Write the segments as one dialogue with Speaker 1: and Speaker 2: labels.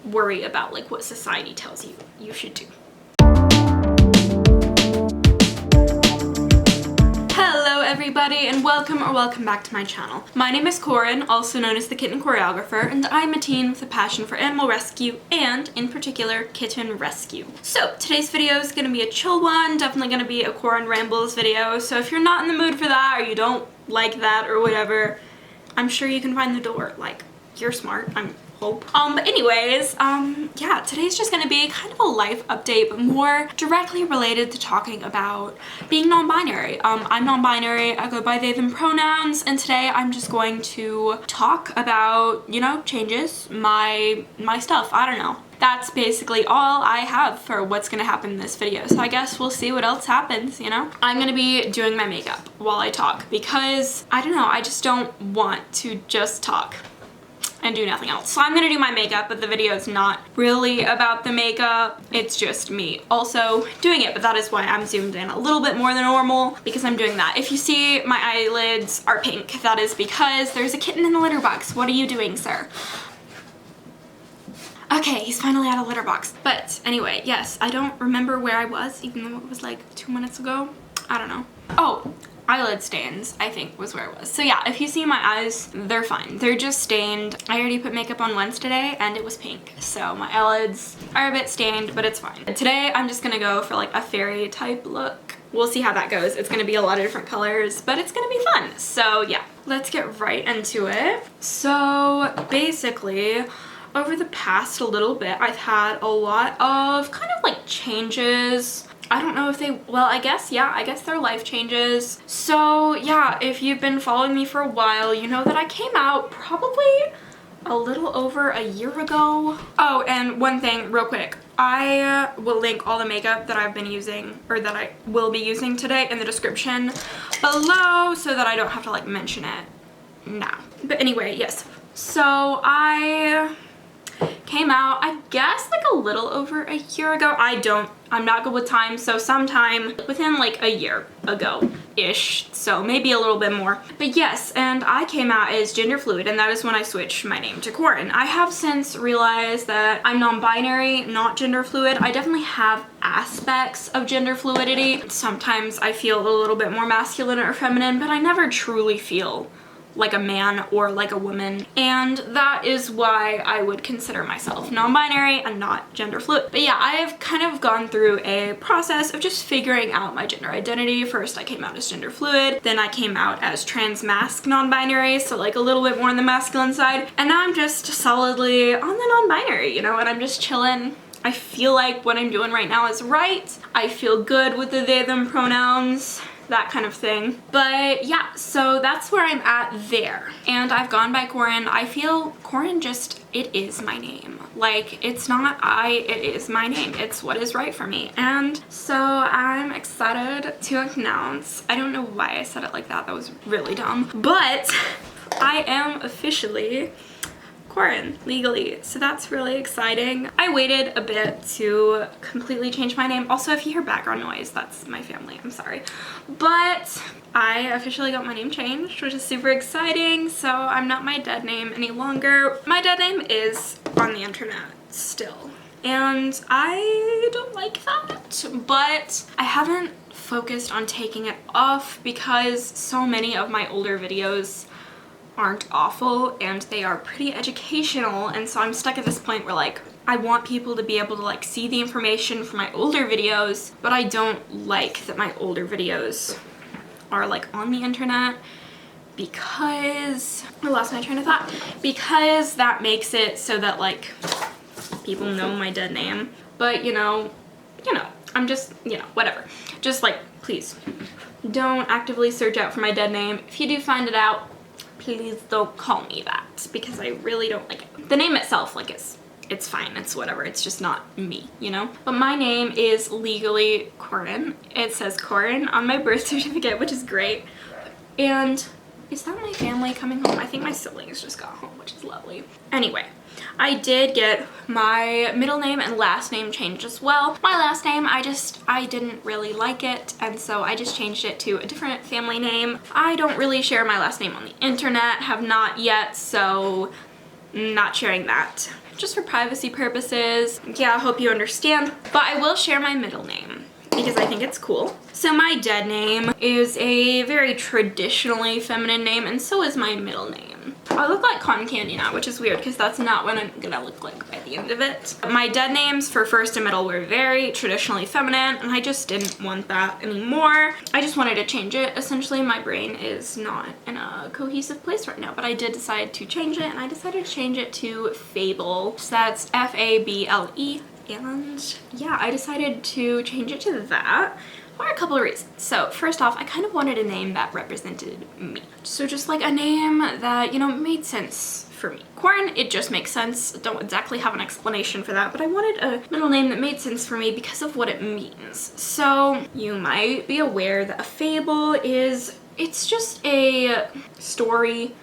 Speaker 1: worry about like what society tells you you should do. Hello everybody and welcome back to my channel. My name is Corin, also known as the Kitten Choreographer, and I'm a teen with a passion for animal rescue and, in particular, kitten rescue. So today's video is going to be a chill one, definitely going to be a Corin Rambles video, so if you're not in the mood for that or you don't like that or whatever, I'm sure you can find the door. Like, you're smart, I hope. But anyways, yeah, today's just gonna be kind of a life update, but more directly related to talking about being non-binary. I'm non-binary, I go by they, them pronouns, and today I'm just going to talk about, you know, changes, my stuff, I don't know. That's basically all I have for what's gonna happen in this video. So I guess we'll see what else happens, you know? I'm gonna be doing my makeup while I talk because, I don't know, I just don't want to just talk and do nothing else. So I'm gonna do my makeup, but the video is not really about the makeup. It's just me also doing it, but that is why I'm zoomed in a little bit more than normal because I'm doing that. If you see my eyelids are pink, that is because there's a kitten in the litter box. What are you doing, sir? Okay, he's finally out of litter box. But anyway, yes, I don't remember where I was, even though it was like 2 minutes ago. I don't know. Oh, eyelid stains, I think was where it was. So yeah, if you see my eyes, they're fine. They're just stained. I already put makeup on once today and it was pink. So my eyelids are a bit stained, but it's fine. Today, I'm just gonna go for like a fairy type look. We'll see how that goes. It's gonna be a lot of different colors, but it's gonna be fun. So yeah, let's get right into it. So basically, over the past little bit, I've had a lot of kind of like changes. I don't know if they, well, I guess they're life changes. So yeah, if you've been following me for a while, you know that I came out probably a little over a year ago. Oh, and one thing real quick, I will link all the makeup that I've been using, or that I will be using today, in the description below so that I don't have to like mention it now. But anyway, yes. So I came out, I guess, like a little over a year ago. I'm not good with time, so sometime within like a year ago-ish, so maybe a little bit more. But yes, and I came out as gender fluid, and that is when I switched my name to Corin. I have since realized that I'm non-binary, not gender fluid. I definitely have aspects of gender fluidity. Sometimes I feel a little bit more masculine or feminine, but I never truly feel like a man or like a woman, and that is why I would consider myself non-binary and not gender fluid. But yeah, I have kind of gone through a process of just figuring out my gender identity. First I came out as gender fluid, then I came out as trans masc non-binary, so like a little bit more on the masculine side, and now I'm just solidly on the non-binary, you know, and I'm just chilling. I feel like what I'm doing right now is right. I feel good with the they, them pronouns, that kind of thing. But yeah, so that's where I'm at there. And I've gone by Corin. I feel Corin just, it is my name. Like, it's not it is my name. It's what is right for me. And so I'm excited to announce, I don't know why I said it like that. That was really dumb. But I am officially Corin, legally, so that's really exciting. I waited a bit to completely change my name. Also, if you hear background noise, that's my family, I'm sorry. But I officially got my name changed, which is super exciting, so I'm not my dead name any longer. My dead name is on the internet still, and I don't like that, but I haven't focused on taking it off because so many of my older videos aren't awful and they are pretty educational, and so I'm stuck at this point where like I want people to be able to like see the information from my older videos, but I don't like that my older videos are like on the internet because I lost my train of thought, because that makes it so that like people know my dead name. But you know, I'm just, you know, whatever. Just like, please don't actively search out for my dead name. If you do find it out, please don't call me that because I really don't like it. The name itself, like, it's fine, it's whatever, it's just not me, you know? But my name is legally Corin. It says Corin on my birth certificate, which is great. And is that my family coming home? I think my siblings just got home, which is lovely. Anyway, I did get my middle name and last name changed as well. My last name, I didn't really like it, and so I just changed it to a different family name. I don't really share my last name on the internet, have not yet, so not sharing that. just for privacy purposes. Yeah, I hope you understand. But I will share my middle name because I think it's cool. So my dead name is a very traditionally feminine name, and so is my middle name. I look like cotton candy now, which is weird because that's not what I'm gonna look like by the end of it. My dead names for first and middle were very traditionally feminine, and I just didn't want that anymore. I just wanted to change it. Essentially, my brain is not in a cohesive place right now, but I did decide to change it, and I decided to change it to Fable. So that's F-A-B-L-E. And yeah, I decided to change it to that for a couple of reasons. So first off, I kind of wanted a name that represented me. So just like a name that, you know, made sense for me. Corn, it just makes sense. Don't exactly have an explanation for that, but I wanted a middle name that made sense for me because of what it means. So you might be aware that a fable is, it's just a story,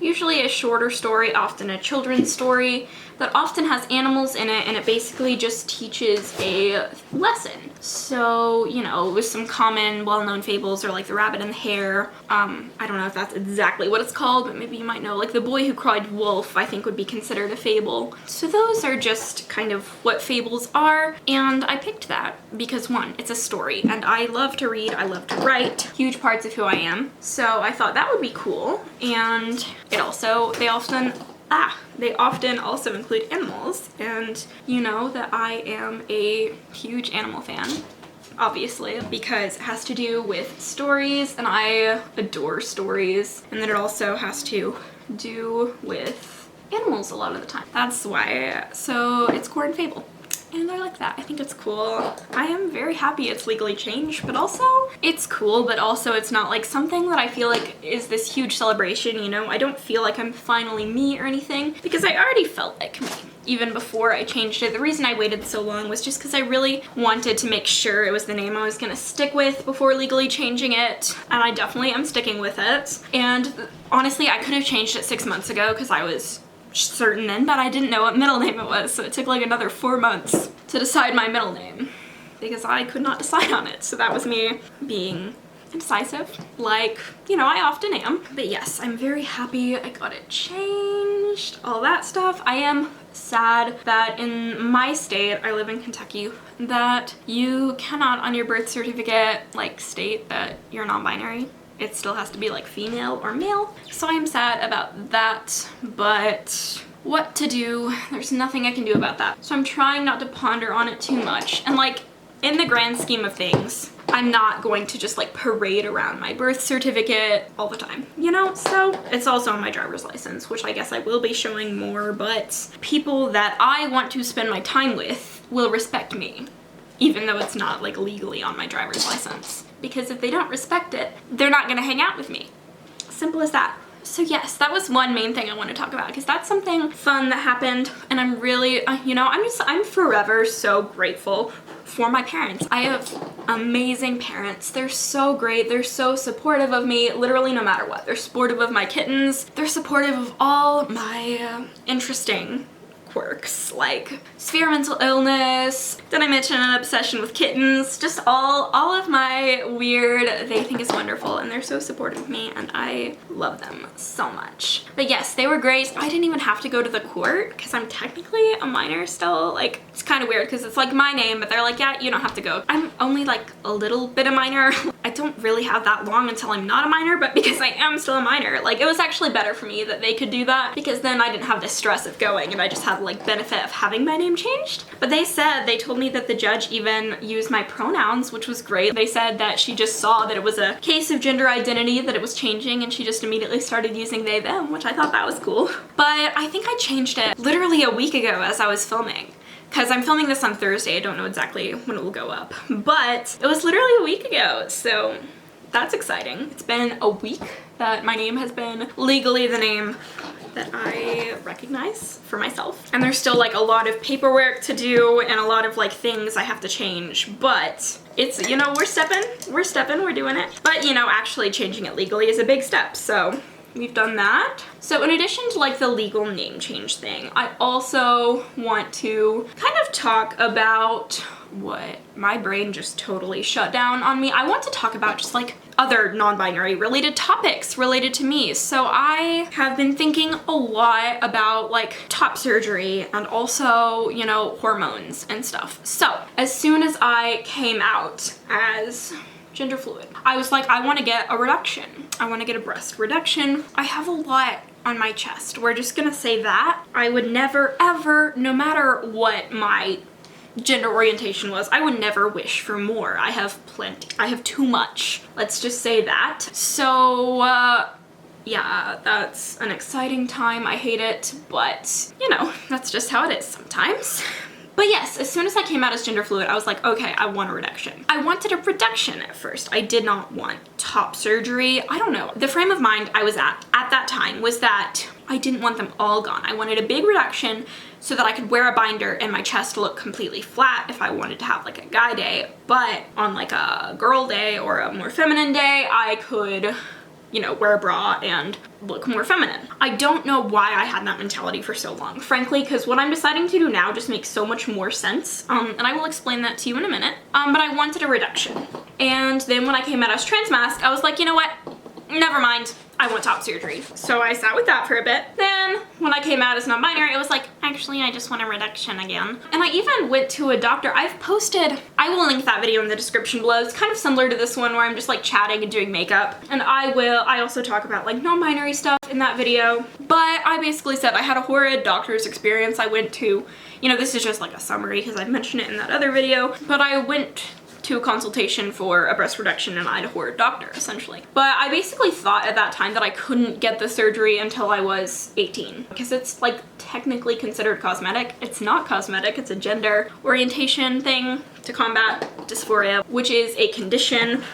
Speaker 1: usually a shorter story, often a children's story, that often has animals in it, and it basically just teaches a lesson. So, you know, with some common well-known fables are like The Rabbit and the Hare. I don't know if that's exactly what it's called, but maybe you might know. Like The Boy Who Cried Wolf, I think would be considered a fable. So those are just kind of what fables are, and I picked that because one, it's a story, and I love to read, I love to write, huge parts of who I am. So I thought that would be cool, and it also, they often also include animals, and you know that I am a huge animal fan, obviously, because it has to do with stories, and I adore stories, and then it also has to do with animals a lot of the time. That's why, so it's Corn Fable. And I like that. I think it's cool. I am very happy it's legally changed, but also it's cool, but also it's not like something that I feel like is this huge celebration, you know? I don't feel like I'm finally me or anything because I already felt like me even before I changed it. The reason I waited so long was just because I really wanted to make sure it was the name I was gonna stick with before legally changing it, and I definitely am sticking with it. And honestly, I could have changed it 6 months ago because I was certain then, but I didn't know what middle name it was, so it took like another 4 months to decide my middle name because I could not decide on it. So that was me being indecisive, like, you know, I often am. But yes, I'm very happy I got it changed, all that stuff. I am sad that in my state, I live in Kentucky, that you cannot on your birth certificate like state that you're non-binary. It still has to be like female or male. So I'm sad about that, but what to do? There's nothing I can do about that. So I'm trying not to ponder on it too much. And like, in the grand scheme of things, I'm not going to just like parade around my birth certificate all the time, you know? So it's also on my driver's license, which I guess I will be showing more, but people that I want to spend my time with will respect me, even though it's not like legally on my driver's license. Because if they don't respect it, they're not gonna hang out with me. Simple as that. So yes, that was one main thing I want to talk about because that's something fun that happened, and I'm really, you know, I'm forever so grateful for my parents. I have amazing parents. They're so great. They're so supportive of me, literally no matter what. They're supportive of my kittens. They're supportive of all my interesting quirks, like severe mental illness. Did I mention an obsession with kittens? Just all of my weird, they think is wonderful, and they're so supportive of me, and I love them so much. But yes, they were great. I didn't even have to go to the court because I'm technically a minor still. Like, it's kind of weird because it's like my name, but they're like, yeah, you don't have to go. I'm only like a little bit a minor. I don't really have that long until I'm not a minor, but because I am still a minor, like, it was actually better for me that they could do that because then I didn't have the stress of going, and I just had like benefit of having my name changed. But they told me that the judge even used my pronouns, which was great. They said that she just saw that it was a case of gender identity, that it was changing, and she just immediately started using they, them, which I thought that was cool. But I think I changed it literally a week ago as I was filming. Because I'm filming this on Thursday, I don't know exactly when it will go up, but it was literally a week ago, so that's exciting. It's been a week that my name has been legally the name that I recognize for myself. And there's still like a lot of paperwork to do and a lot of like things I have to change, but it's, you know, we're stepping, we're doing it. But you know, actually changing it legally is a big step, so we've done that. So in addition to like the legal name change thing, I also want to kind of talk about what my brain just totally shut down on me. I want to talk about just like other non-binary related topics related to me. So I have been thinking a lot about like top surgery and also, you know, hormones and stuff. So as soon as I came out as gender fluid, I was like, I want to get a reduction. I want to get a breast reduction. I have a lot on my chest. We're just gonna say that. I would never ever, no matter what my gender orientation was, I would never wish for more. I have plenty. I have too much. Let's just say that. So, yeah, that's an exciting time. I hate it, but you know, that's just how it is sometimes. But yes, as soon as I came out as gender fluid, I was like, okay, I want a reduction. I wanted a reduction at first. I did not want top surgery. I don't know. The frame of mind I was at that time was that I didn't want them all gone. I wanted a big reduction so that I could wear a binder and my chest look completely flat if I wanted to have like a guy day. But on like a girl day or a more feminine day, I could, you know, wear a bra and look more feminine. I don't know why I had that mentality for so long, frankly, because what I'm deciding to do now just makes so much more sense. And I will explain that to you in a minute. But I wanted a reduction. And then when I came out as trans masc, I was like, you know what? Never mind. I want top surgery. So I sat with that for a bit. Then when I came out as non-binary, it was like, actually, I just want a reduction again. And I even went to a doctor. I've posted, I will link that video in the description below. It's kind of similar to this one where I'm just like chatting and doing makeup. And I also talk about like non-binary stuff in that video. But I basically said I had a horrid doctor's experience. I went to, you know, this is just like a summary because I've mentioned it in that other video, but I went to a consultation for a breast reduction and I had a horrid doctor, essentially. But I basically thought at that time that I couldn't get the surgery until I was 18 because it's like technically considered cosmetic. It's not cosmetic, it's a gender orientation thing to combat dysphoria, which is a condition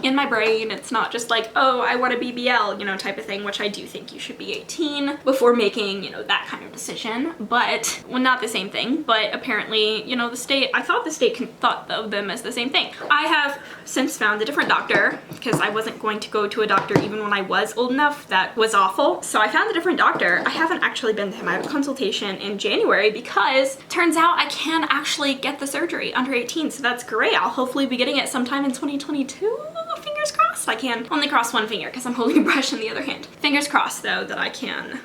Speaker 1: in my brain. It's not just like, oh, I want a BBL, you know, type of thing, which I do think you should be 18 before making, you know, that kind of decision. But, well, not the same thing, but apparently, you know, the state, I thought the state thought of them as the same thing. I have since found a different doctor because I wasn't going to go to a doctor even when I was old enough. That was awful. So I found a different doctor. I haven't actually been to him. I have a consultation in January because turns out I can actually get the surgery under 18. So that's great. I'll hopefully be getting it sometime in 2022. Fingers crossed. I can only cross one finger because I'm holding a brush in the other hand. Fingers crossed though that I can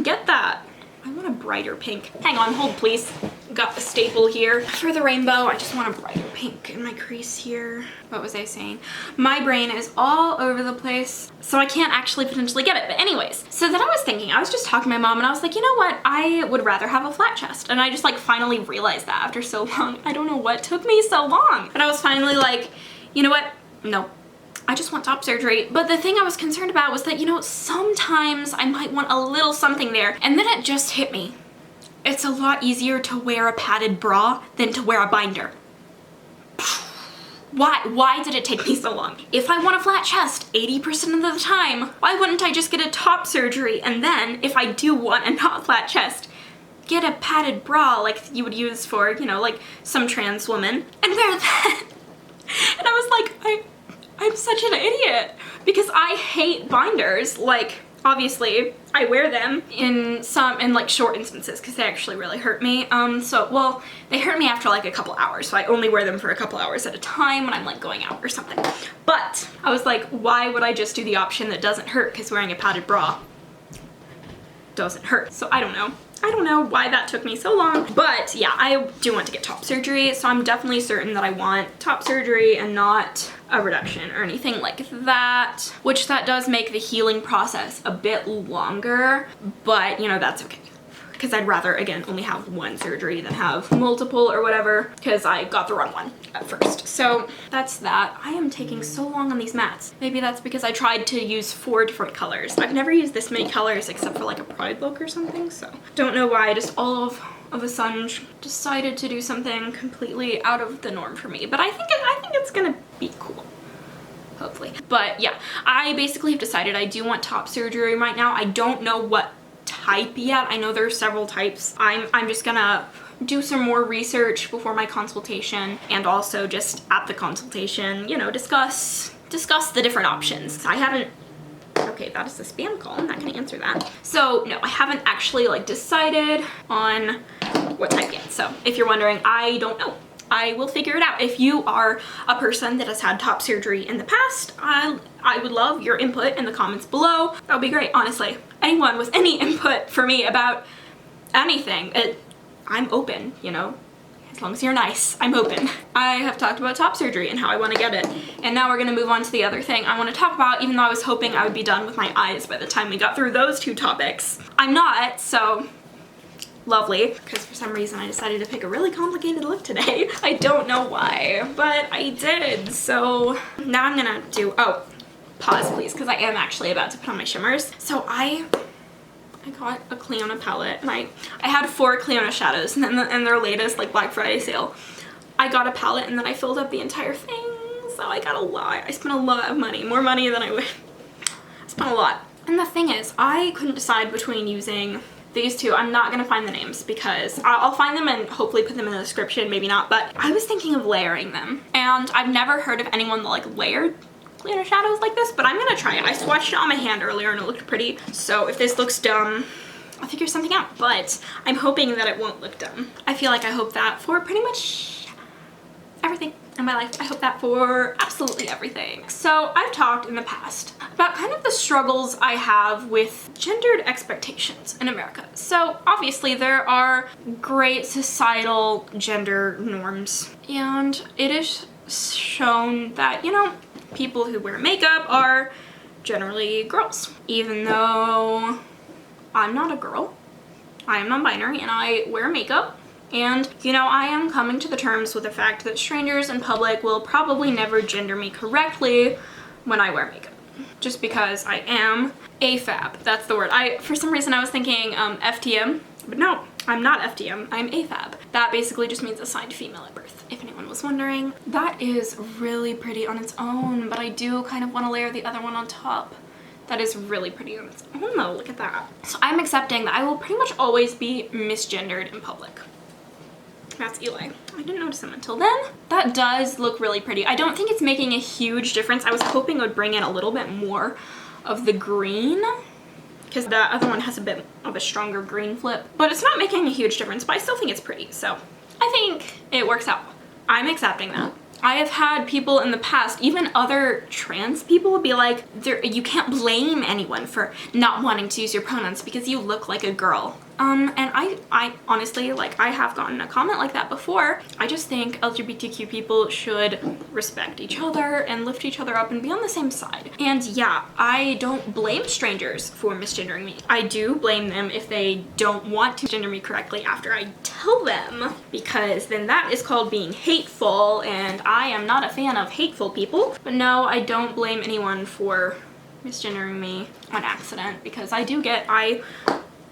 Speaker 1: get that. I want a brighter pink. Hang on, hold please. Got the staple here. For the rainbow, I just want a brighter pink in my crease here. What was I saying? My brain is all over the place, so I can't actually potentially get it. But anyways, so then I was thinking, I was just talking to my mom and I was like, you know what? I would rather have a flat chest. And I just like finally realized that after so long. I don't know what took me so long. But I was finally like, you know what? No. I just want top surgery. But the thing I was concerned about was that, you know, sometimes I might want a little something there. And then it just hit me. It's a lot easier to wear a padded bra than to wear a binder. Why did it take me so long? If I want a flat chest 80% of the time, why wouldn't I just get a top surgery? And then if I do want a not flat chest, get a padded bra like you would use for, you know, like some trans woman and wear that. And I was like, I'm such an idiot because I hate binders. Like, obviously, I wear them in like short instances because they actually really hurt me. Well, they hurt me after like a couple hours, so I only wear them for a couple hours at a time when I'm like going out or something. But I was like, why would I just do the option that doesn't hurt because wearing a padded bra doesn't hurt? So I don't know. I don't know why that took me so long, but yeah, I do want to get top surgery, so I'm definitely certain that I want top surgery and not a reduction or anything like that, which that does make the healing process a bit longer, but you know, that's okay. Because I'd rather, again, only have one surgery than have multiple or whatever, because I got the wrong one at first. So that's that. I am taking so long on these mats. Maybe that's because I tried to use 4 different colors. I've never used this many colors except for like a pride look or something, so don't know why. Just all of a sudden decided to do something completely out of the norm for me. But I think it's gonna be cool. Hopefully. But yeah, I basically have decided I do want top surgery right now. I don't know what type yet. I know there are several types. I'm just gonna do some more research before my consultation and also just at the consultation, you know, discuss the different options. I haven't, okay, that is a spam call. I'm not gonna answer that. So no, I haven't actually like decided on what type yet. So if you're wondering, I don't know. I will figure it out. If you are a person that has had top surgery in the past, I would love your input in the comments below. That would be great, honestly. Anyone with any input for me about anything, I'm open, you know? As long as you're nice, I'm open. I have talked about top surgery and how I want to get it. And now we're gonna move on to the other thing I want to talk about, even though I was hoping I would be done with my eyes by the time we got through those two topics. I'm not, so lovely, because for some reason I decided to pick a really complicated look today. I don't know why, but I did. So now I'm gonna do, oh, pause please, because I am actually about to put on my shimmers. So I got a Cliona palette, and I had 4 Cliona shadows, and then in their latest like Black Friday sale, I got a palette and then I filled up the entire thing. So I got a lot. I spent a lot of money, more money than I would. I spent a lot. And the thing is, I couldn't decide between using these two. I'm not gonna find the names because I'll find them and hopefully put them in the description, maybe not, but I was thinking of layering them. And I've never heard of anyone that like layered cleaner shadows like this, but I'm gonna try it. I swatched it on my hand earlier and it looked pretty. So if this looks dumb, I'll figure something out, but I'm hoping that it won't look dumb. I feel like I hope that for pretty much everything in my life. I hope that for absolutely everything. So I've talked in the past about kind of the struggles I have with gendered expectations in America. So obviously there are great societal gender norms, and it is shown that, you know, people who wear makeup are generally girls. Even though I'm not a girl, I am non-binary and I wear makeup. And, you know, I am coming to the terms with the fact that strangers in public will probably never gender me correctly when I wear makeup. Just because I am AFAB. That's the word. For some reason I was thinking FTM, but no, I'm not FTM, I'm AFAB. That basically just means assigned female at birth, if anyone was wondering. That is really pretty on its own, but I do kind of want to layer the other one on top. That is really pretty on its own though, look at that. So I'm accepting that I will pretty much always be misgendered in public. That's Eli. I didn't notice him until then. That does look really pretty. I don't think it's making a huge difference. I was hoping it would bring in a little bit more of the green, because the other one has a bit of a stronger green flip, but it's not making a huge difference, but I still think it's pretty, so I think it works out. I'm accepting that. I have had people in the past, even other trans people, be like, you can't blame anyone for not wanting to use your pronouns because you look like a girl. And I honestly, like, I have gotten a comment like that before. I just think LGBTQ people should respect each other and lift each other up and be on the same side. And yeah, I don't blame strangers for misgendering me. I do blame them if they don't want to gender me correctly after I tell them, because then that is called being hateful, and I am not a fan of hateful people. But no, I don't blame anyone for misgendering me on accident, because I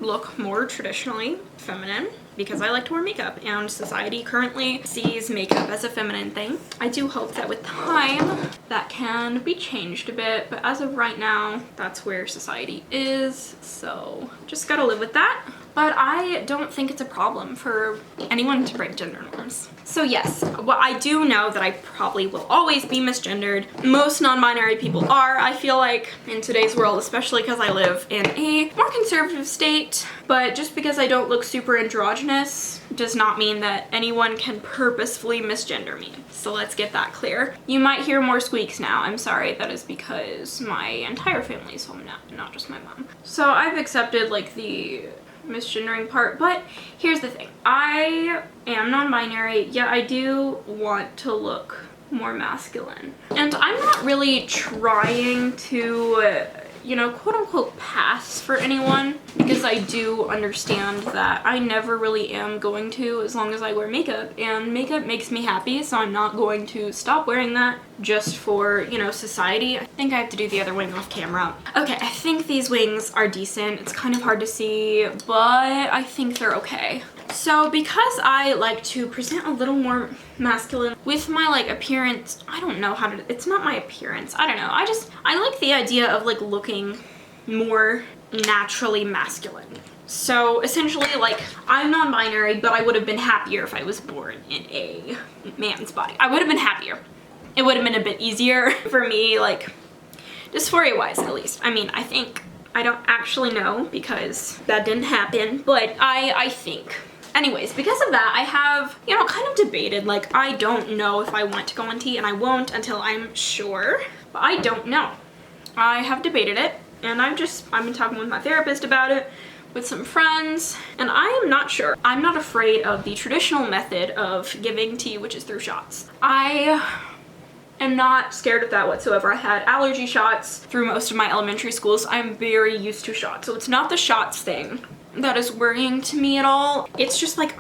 Speaker 1: look more traditionally feminine because I like to wear makeup, and society currently sees makeup as a feminine thing. I do hope that with time that can be changed a bit, but as of right now, that's where society is, so just gotta live with that. But I don't think it's a problem for anyone to break gender norms. So yes, well, I do know that I probably will always be misgendered. Most non-binary people are, I feel like, in today's world, especially because I live in a more conservative state. But just because I don't look super androgynous does not mean that anyone can purposefully misgender me. So let's get that clear. You might hear more squeaks now. I'm sorry, that is because my entire family is home now, not just my mom. So I've accepted like the misgendering part, but here's the thing. I am non-binary, yet I do want to look more masculine. And I'm not really trying to, you know, quote unquote pass for anyone, because I do understand that I never really am going to as long as I wear makeup, and makeup makes me happy, so I'm not going to stop wearing that just for, you know, society. I think I have to do the other wing off camera. Okay, I think these wings are decent. It's kind of hard to see, but I think they're okay. So because I like to present a little more masculine with my like appearance, I don't know how to, it's not my appearance, I don't know. I like the idea of like looking more naturally masculine. So essentially, like, I'm non-binary, but I would have been happier if I was born in a man's body. I would have been happier. It would have been a bit easier for me, like, dysphoria-wise at least. I mean, I don't actually know because that didn't happen, but I think Anyways, because of that, I have, you know, kind of debated, like, I don't know if I want to go on T, and I won't until I'm sure, but I don't know. I have debated it, and I've been talking with my therapist about it, with some friends, and I am not sure. I'm not afraid of the traditional method of giving tea, which is through shots. I am not scared of that whatsoever. I had allergy shots through most of my elementary schools. I'm very used to shots, so it's not the shots thing that is worrying to me at all. It's just like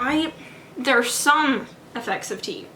Speaker 1: there are some effects of tea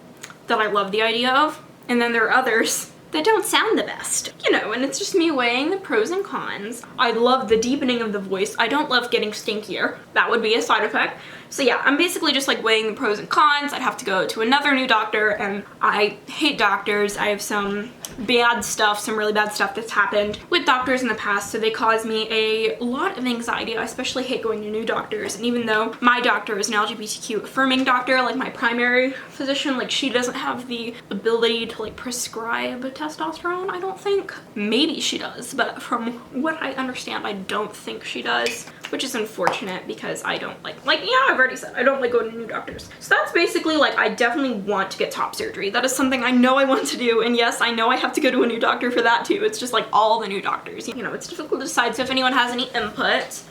Speaker 1: that I love the idea of, and then there are others that don't sound the best, you know, and it's just me weighing the pros and cons. I love the deepening of the voice. I don't love getting stinkier. That would be a side effect. So yeah, I'm basically just like weighing the pros and cons. I'd have to go to another new doctor, and I hate doctors. I have some bad stuff, some really bad stuff that's happened with doctors in the past, so they cause me a lot of anxiety. I especially hate going to new doctors, and even though my doctor is an LGBTQ affirming doctor, like my primary physician, like she doesn't have the ability to like prescribe testosterone, I don't think. Maybe she does, but from what I understand, I don't think she does, which is unfortunate because I don't like, yeah, I've already said, I don't like going to new doctors. So that's basically like, I definitely want to get top surgery. That is something I know I want to do, and yes, I know I have to go to a new doctor for that too. It's just like all the new doctors, you know, it's difficult to decide. So if anyone has any input,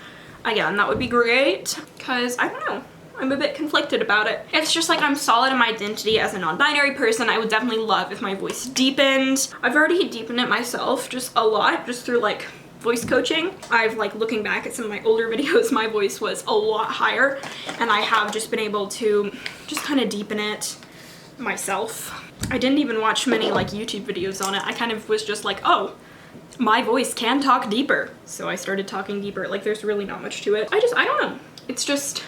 Speaker 1: again, that would be great, because I don't know, I'm a bit conflicted about it. It's just like, I'm solid in my identity as a non-binary person. I would definitely love if my voice deepened. I've already deepened it myself just a lot, just through like voice coaching. I've like, looking back at some of my older videos, my voice was a lot higher, and I have just been able to just kind of deepen it myself. I didn't even watch many like YouTube videos on it. I kind of was just like, oh, my voice can talk deeper. So I started talking deeper. Like, there's really not much to it. I don't know. It's just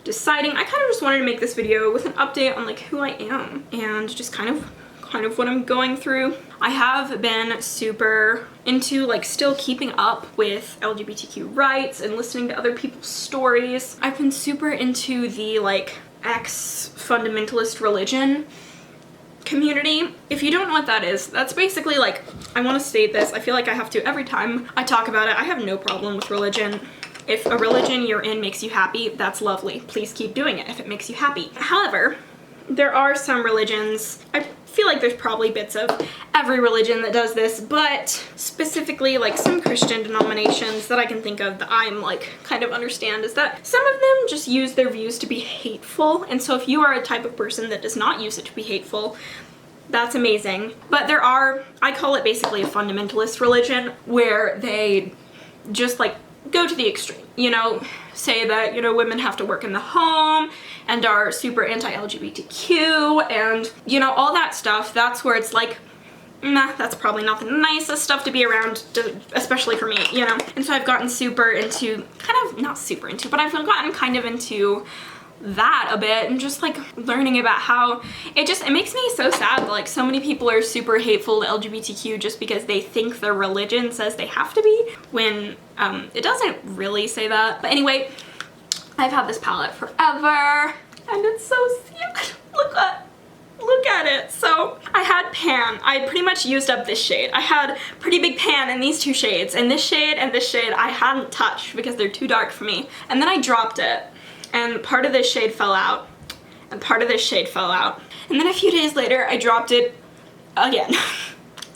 Speaker 1: deciding. I kind of just wanted to make this video with an update on like who I am and just kind of what I'm going through. I have been super into like still keeping up with LGBTQ rights and listening to other people's stories. I've been super into the like ex-fundamentalist religion community. If you don't know what that is, that's basically like, I want to state this, I feel like I have to every time I talk about it. I have no problem with religion. If a religion you're in makes you happy, that's lovely. Please keep doing it if it makes you happy. However, there are some religions, I feel like there's probably bits of every religion that does this, but specifically like some Christian denominations that I can think of that I'm like kind of understand is that some of them just use their views to be hateful. And so if you are a type of person that does not use it to be hateful, that's amazing. But there are, I call it basically a fundamentalist religion, where they just like go to the extreme, you know, say that, you know, women have to work in the home and are super anti-LGBTQ and, you know, all that stuff. That's where it's like, nah, that's probably not the nicest stuff to be around, especially for me, you know. And so I've gotten super into, kind of, not super into, but I've gotten kind of into that a bit, and just like learning about how it makes me so sad that like so many people are super hateful to LGBTQ just because they think their religion says they have to be, when it doesn't really say that. But anyway, I've had this palette forever and it's so cute. Look at it. So I had pan. I pretty much used up this shade. I had pretty big pan in these two shades, and this shade I hadn't touched because they're too dark for me. And then I dropped it, and part of this shade fell out, and part of this shade fell out. And then a few days later, I dropped it again.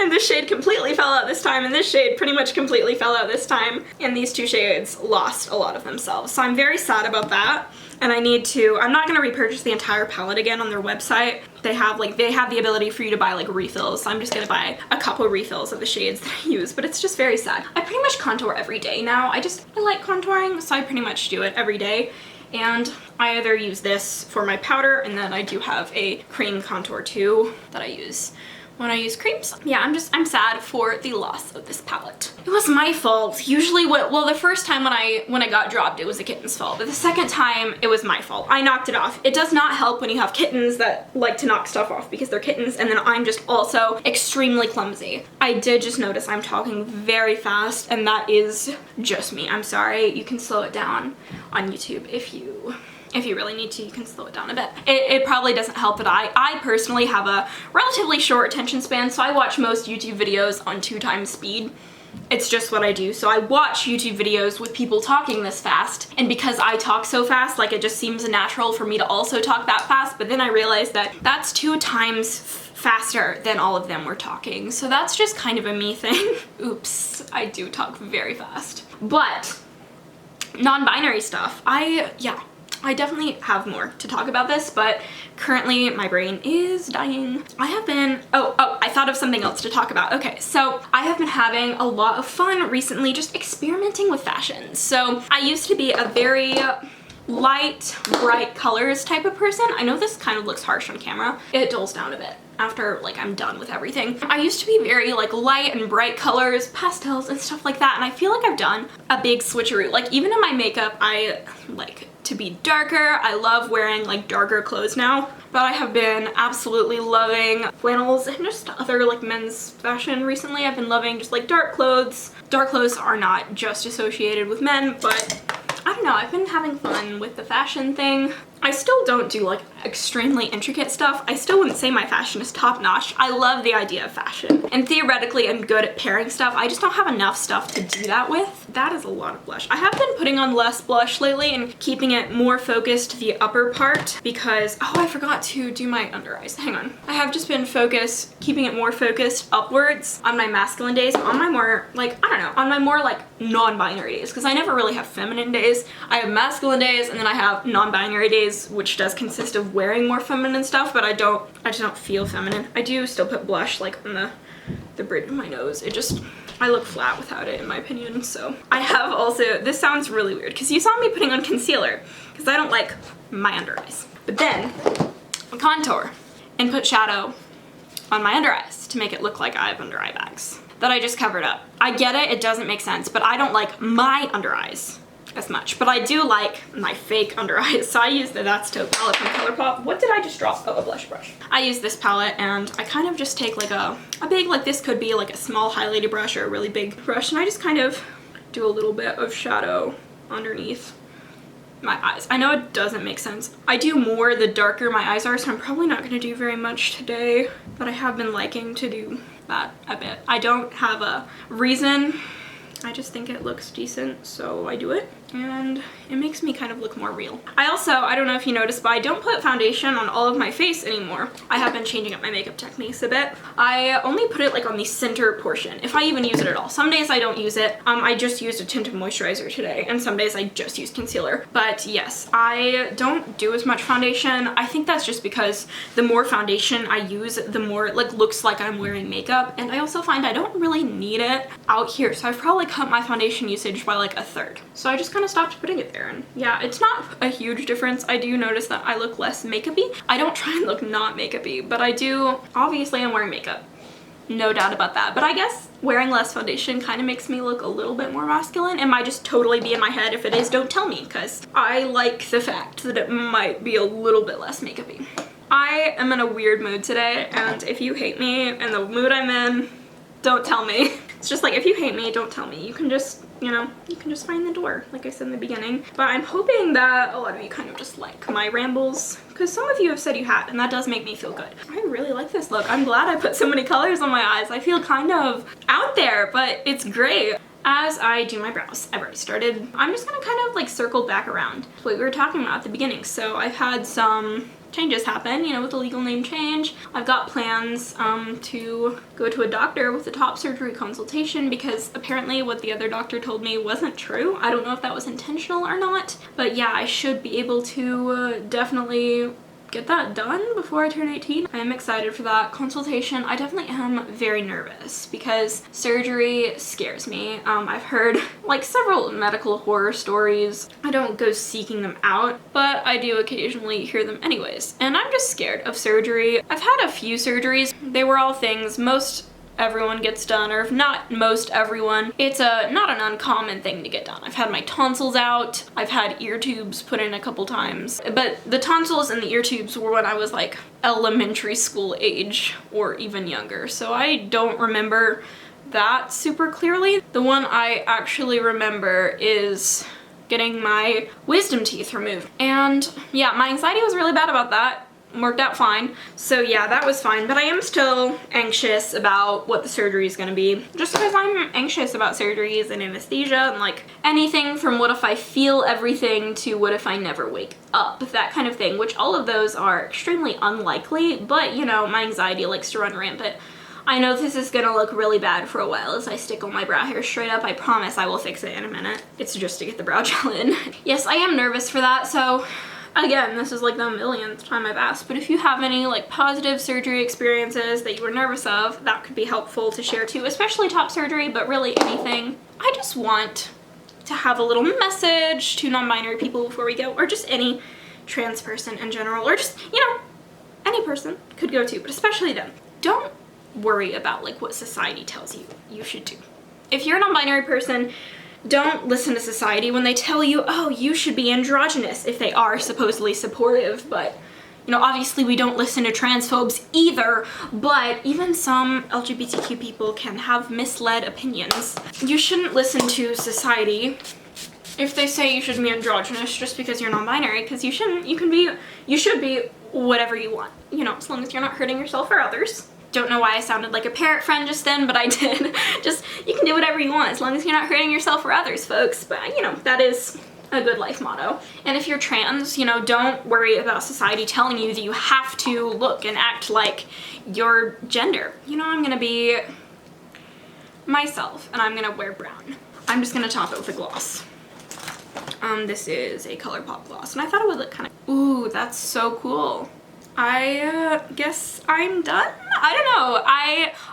Speaker 1: And this shade completely fell out this time, and this shade pretty much completely fell out this time. And these two shades lost a lot of themselves. So I'm very sad about that. And I'm not gonna repurchase the entire palette again on their website. They have the ability for you to buy like refills. So I'm just gonna buy a couple refills of the shades that I use, but it's just very sad. I pretty much contour every day now. I like contouring, so I pretty much do it every day. And I either use this for my powder, and then I do have a cream contour too that I use when I use creams. Yeah, I'm sad for the loss of this palette. It was my fault. Usually the first time when I got dropped, it was the kitten's fault, but the second time it was my fault. I knocked it off. It does not help when you have kittens that like to knock stuff off because they're kittens, and then I'm just also extremely clumsy. I did just notice I'm talking very fast, and that is just me. I'm sorry. You can slow it down on YouTube if you really need to. You can slow it down a bit. It probably doesn't help that I personally have a relatively short attention span, so I watch most YouTube videos on 2 times speed. it's just what I do. So I watch YouTube videos with people talking this fast, and because I talk so fast, like it just seems natural for me to also talk that fast, but then I realized that that's 2 times faster than all of them were talking. So that's just kind of a me thing. Oops, I do talk very fast. But non-binary stuff, I definitely have more to talk about this, but currently my brain is dying. I have been, I thought of something else to talk about. Okay, so I have been having a lot of fun recently just experimenting with fashion. So I used to be a very light, bright colors type of person. I know this kind of looks harsh on camera. It dulls down a bit after like I'm done with everything. I used to be very like light and bright colors, pastels and stuff like that, and I feel like I've done a big switcheroo. Like even in my makeup, I like to be darker. I love wearing like darker clothes now, but I have been absolutely loving flannels and just other like men's fashion recently. I've been loving just like dark clothes. Dark clothes are not just associated with men, but I don't know, I've been having fun with the fashion thing. I still don't do like extremely intricate stuff. I still wouldn't say my fashion is top notch. I love the idea of fashion, and theoretically I'm good at pairing stuff. I just don't have enough stuff to do that with. That is a lot of blush. I have been putting on less blush lately and keeping it more focused to the upper part because, oh, I forgot to do my under eyes. Hang on. I have just been keeping it more focused upwards on my masculine days, on my more like, I don't know, on my more like non-binary days, because I never really have feminine days. I have masculine days and then I have non-binary days, which does consist of wearing more feminine stuff, but I just don't feel feminine. I do still put blush like on the bridge of my nose. I look flat without it in my opinion. So I have also, this sounds really weird because you saw me putting on concealer because I don't like my under eyes, but then contour and put shadow on my under eyes to make it look like I have under eye bags that I just covered up. I get it, it doesn't make sense, but I don't like my under eyes as much, but I do like my fake under eyes. So I use the That's Taupe palette from Colourpop. What did I just drop? Oh, a blush brush. I use this palette and I kind of just take like a big, like this could be like a small highlighter brush or a really big brush, and I just kind of do a little bit of shadow underneath my eyes. I know it doesn't make sense. I do more the darker my eyes are, so I'm probably not going to do very much today, but I have been liking to do that a bit. I don't have a reason. I just think it looks decent, so I do it, and it makes me kind of look more real. I don't know if you noticed, but I don't put foundation on all of my face anymore. I have been changing up my makeup techniques a bit. I only put it like on the center portion, if I even use it at all. Some days I don't use it. I just used a tint of moisturizer today, and some days I just use concealer. But yes, I don't do as much foundation. I think that's just because the more foundation I use, the more it like looks like I'm wearing makeup, and I also find I don't really need it out here, so I've probably cut my foundation usage by like 1/3. So I just kind of stopped putting it there, and yeah, it's not a huge difference. I do notice that I look less makeup-y. I don't try and look not makeup-y, but I do. Obviously I'm wearing makeup, no doubt about that, but I guess wearing less foundation kind of makes me look a little bit more masculine. It might just totally be in my head. If it is, don't tell me, because I like the fact that it might be a little bit less makeup-y. I am in a weird mood today, and if you hate me and the mood I'm in, don't tell me. It's just like, if you hate me, don't tell me. You can just, you know, you can just find the door, like I said in the beginning. But I'm hoping that a lot of you kind of just like my rambles, because some of you have said you have, and that does make me feel good. I really like this look. I'm glad I put so many colors on my eyes. I feel kind of out there, but it's great. As I do my brows, I've already started. I'm just gonna kind of like circle back around to what we were talking about at the beginning. So I've had some changes happen, you know, with the legal name change. I've got plans to go to a doctor with a top surgery consultation, because apparently what the other doctor told me wasn't true. I don't know if that was intentional or not, but yeah, I should be able to definitely get that done before I turn 18. I am excited for that consultation. I definitely am very nervous because surgery scares me. I've heard like several medical horror stories. I don't go seeking them out, but I do occasionally hear them anyways. And I'm just scared of surgery. I've had a few surgeries. They were all things most everyone gets done, or if not most everyone, it's not an uncommon thing to get done. I've had my tonsils out, I've had ear tubes put in a couple times, but the tonsils and the ear tubes were when I was like elementary school age or even younger, so I don't remember that super clearly. The one I actually remember is getting my wisdom teeth removed, and yeah, my anxiety was really bad about that. worked out fine. So yeah, that was fine, but I am still anxious about what the surgery is going to be, just because I'm anxious about surgeries and anesthesia and like anything from what if I feel everything to what if I never wake up, that kind of thing, which all of those are extremely unlikely, but you know, my anxiety likes to run rampant. I know this is gonna look really bad for a while as I stick all my brow hair straight up. I promise I will fix it in a minute. It's just to get the brow gel in. Yes, I am nervous for that, so again, this is like the millionth time I've asked, but if you have any like positive surgery experiences that you were nervous of, that could be helpful to share too, especially top surgery, but really anything. I just want to have a little message to non-binary people before we go, or just any trans person in general, or just, you know, any person could go too, but especially them. Don't worry about like what society tells you you should do. If you're a non-binary person, don't listen to society when they tell you, oh, you should be androgynous, if they are supposedly supportive. But, you know, obviously we don't listen to transphobes either, but even some LGBTQ people can have misled opinions. You shouldn't listen to society if they say you should be androgynous just because you're non-binary, because you shouldn't. You should be whatever you want, you know, as long as you're not hurting yourself or others. Don't know why I sounded like a parrot friend just then, but I did. Just, you can do whatever you want as long as you're not hurting yourself or others, folks. But, you know, that is a good life motto. And if you're trans, you know, don't worry about society telling you that you have to look and act like your gender. You know, I'm gonna be myself and I'm gonna wear brown. I'm just gonna top it with a gloss. This is a Colourpop gloss and I thought it would look kind of, ooh, that's so cool. I guess I'm done? I don't know.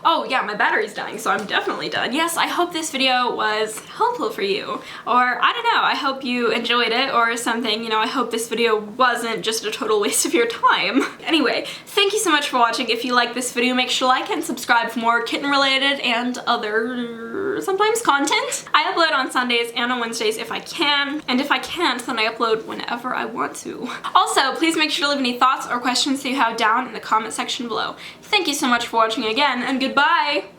Speaker 1: Oh yeah, my battery's dying, so I'm definitely done. Yes, I hope this video was helpful for you. Or, I don't know, I hope you enjoyed it or something. You know, I hope this video wasn't just a total waste of your time. Anyway, thank you so much for watching. If you like this video, make sure to like and subscribe for more kitten related and other sometimes content. I upload on Sundays and on Wednesdays if I can, and if I can't, then I upload whenever I want to. Also, please make sure to leave any thoughts or questions that you have down in the comment section below. Thank you so much for watching again, and goodbye!